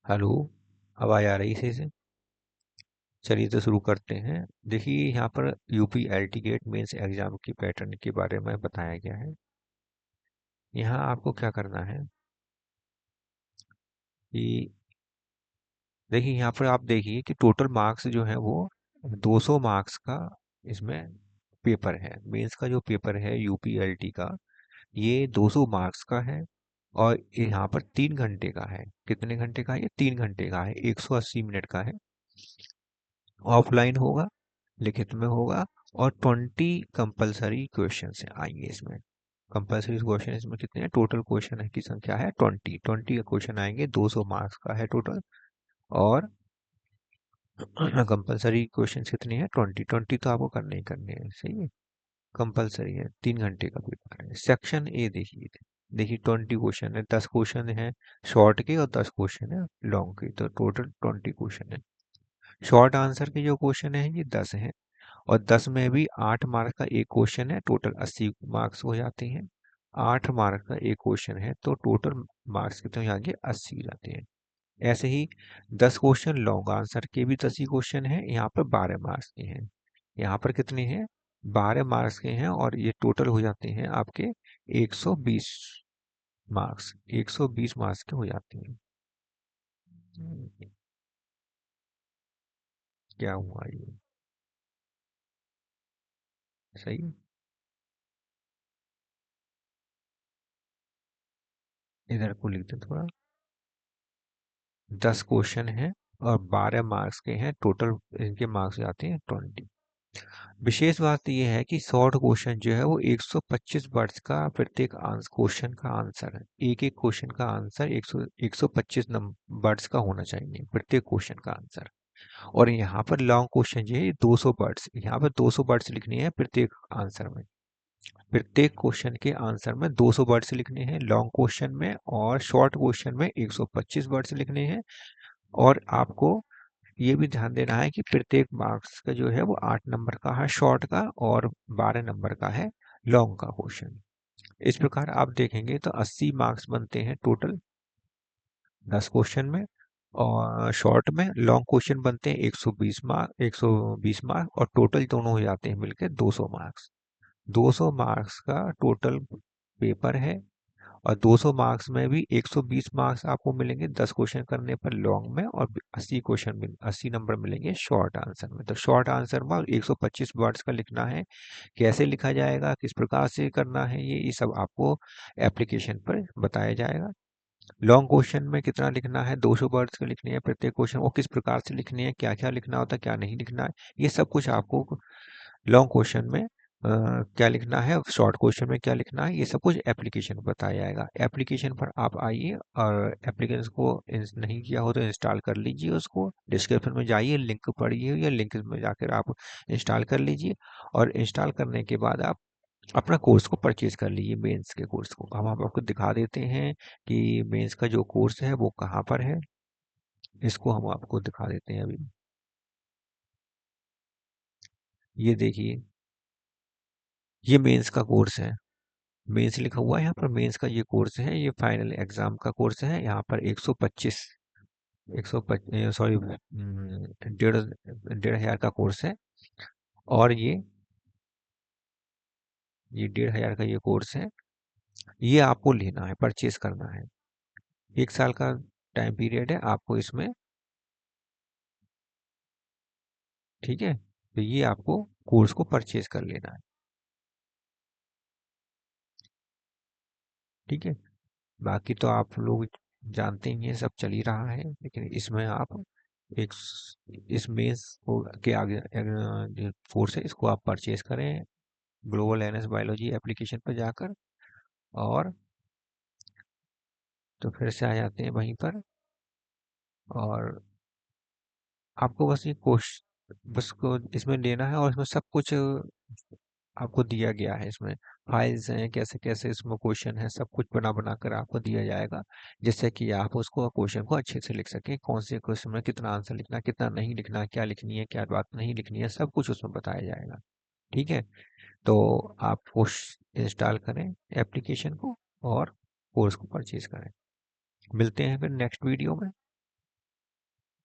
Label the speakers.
Speaker 1: Hello. आवाज़ आ रही सही से? चलिए तो शुरू करते हैं। देखिए यहाँ पर UP LT grade mains exam की पैटर्न के बारे में बताया गया है। यहाँ आपको क्या करना है कि देखिए यहाँ पर आप देखिए कि टोटल मार्क्स जो है वो 200 मार्क्स का इसमें पेपर है। मेंस का जो पेपर है यूपी एलटी का, ये 200 मार्क्स का है। और यहाँ पर 3 घंटे का है। कितने घंटे का है? ये 3 घंटे का है, 180 मिनट का है। ऑफलाइन होगा, लिखित में होगा। और 20 कंपलसरी क्वेश्चन आएंगे इसमें। कंपलसरी क्वेश्चन इसमें कितने हैं? टोटल क्वेश्चन की संख्या है 20 का क्वेश्चन आएंगे, 200 मार्क्स का है टोटल। और कंपलसरी क्वेश्चन कितने हैं? 20 तो आपको करने ही करने हैं, सही है। कंपलसरी है, 3 घंटे का पेपर है। सेक्शन ए देखिए। देखिए 20 क्वेश्चन है, 10 क्वेश्चन है शॉर्ट के और 10 क्वेश्चन है लॉन्ग के, तो टोटल 20 क्वेश्चन है। शॉर्ट आंसर के जो क्वेश्चन है ये 10 है। और 10 में भी 8 मार्क का एक क्वेश्चन है, टोटल 80 मार्क्स हो जाते हैं। 8 मार्क का एक क्वेश्चन है तो टोटल मार्क्स कितने हो जाएंगे? 80 हो जाते हैं। ऐसे ही 10 क्वेश्चन लॉन्ग आंसर के भी 10 ही क्वेश्चन है, यहाँ पर 12 मार्क्स के हैं। यहाँ पर कितने हैं? 12 मार्क्स के हैं और ये टोटल हो जाते हैं आपके 120 मार्क्स। 120 मार्क्स के हो जाते हैं। क्या हुआ ये? सही है? इधर को लिख दे थोड़ा। 10 क्वेश्चन हैं और 12 मार्क्स के हैं टोटल। इनके मार्क्स आते हैं 20। विशेष बात यह है कि शॉर्ट क्वेश्चन जो है वो 125 वर्ड्स का प्रत्येक क्वेश्चन का आंसर है। एक एक क्वेश्चन का आंसर 125 वर्ड्स का होना चाहिए, प्रत्येक क्वेश्चन का आंसर। और यहाँ पर लॉन्ग क्वेश्चन जो है 200 वर्ड्स, यहाँ पर 200 वर्ड्स लिखनी है प्रत्येक आंसर में। प्रत्येक क्वेश्चन के आंसर में 200 वर्ड्स लिखने हैं लॉन्ग क्वेश्चन में, और शॉर्ट क्वेश्चन में 125 वर्ड्स लिखने हैं। और आपको ये भी ध्यान देना है कि प्रत्येक मार्क्स का जो है वो 8 नंबर का है शॉर्ट का, और 12 नंबर का है लॉन्ग का क्वेश्चन। इस प्रकार आप देखेंगे तो 80 मार्क्स बनते हैं टोटल 10 क्वेश्चन में। और शॉर्ट में लॉन्ग क्वेश्चन बनते हैं 120 मार्क, और टोटल दोनों हो जाते हैं मिलकर 200 मार्क्स। 200 मार्क्स का टोटल पेपर है। और 200 मार्क्स में भी 120 मार्क्स आपको मिलेंगे 10 क्वेश्चन करने पर लॉन्ग में, और 80 नंबर मिलेंगे शॉर्ट आंसर में। तो शॉर्ट आंसर में 125 वर्ड्स का लिखना है। कैसे लिखा जाएगा, किस प्रकार से करना है, ये सब आपको एप्लीकेशन पर बताया जाएगा। लॉन्ग क्वेश्चन में कितना लिखना है? 200 वर्ड्स का लिखने हैं प्रत्येक क्वेश्चन, वो किस प्रकार से लिखने हैं, क्या क्या लिखना होता है, क्या नहीं लिखना है, ये सब कुछ आपको लॉन्ग क्वेश्चन में क्या लिखना है, शॉर्ट क्वेश्चन में क्या लिखना है, ये सब कुछ एप्लीकेशन पर बताया जाएगा। एप्लीकेशन पर आप आइए, और एप्लीकेशन को नहीं किया हो तो इंस्टॉल कर लीजिए उसको। डिस्क्रिप्शन में जाइए, लिंक पढ़िए, या लिंक में जाकर आप इंस्टॉल कर लीजिए। और इंस्टॉल करने के बाद आप अपना कोर्स को परचेज कर लीजिए। मेंस के कोर्स को हम आपको दिखा देते हैं कि मेंस का जो कोर्स है वो कहाँ पर है। इसको हम आपको दिखा देते हैं अभी। ये देखिए, ये मेंस का कोर्स है। मेंस लिखा हुआ है यहाँ पर, मेंस का ये कोर्स है, ये फाइनल एग्जाम का कोर्स है। यहाँ पर 125 सॉरी, 1,500 का कोर्स है। और ये 1,500 का ये कोर्स है। ये आपको लेना है, परचेज करना है। 1 साल का टाइम पीरियड है आपको इसमें। ठीक है, तो ये आपको कोर्स को परचेज कर लेना है। ठीक है, बाकी तो आप लोग जानते ही हैं, सब चल ही रहा है। लेकिन इसमें आप एक इस मेंस को के आगे जो कोर्स है इसको आप परचेज करें ग्लोबल एनएस बायोलॉजी एप्लीकेशन पर जाकर। और तो फिर से आ जाते हैं वहीं पर। और आपको बस ये कोर्स बस को इसमें लेना है, और इसमें सब कुछ आपको दिया गया है। इसमें फाइल्स हैं, कैसे कैसे इसमें क्वेश्चन है, सब कुछ बना बना कर आपको दिया जाएगा, जिससे कि आप उसको क्वेश्चन को अच्छे से लिख सकें। कौन से क्वेश्चन में कितना आंसर लिखना, कितना नहीं लिखना, क्या लिखनी है, क्या बात नहीं लिखनी है, सब कुछ उसमें बताया जाएगा। ठीक है, तो आप कोर्स इंस्टॉल करें एप्लीकेशन को, और कोर्स को परचेज करें। मिलते हैं फिर नेक्स्ट वीडियो में।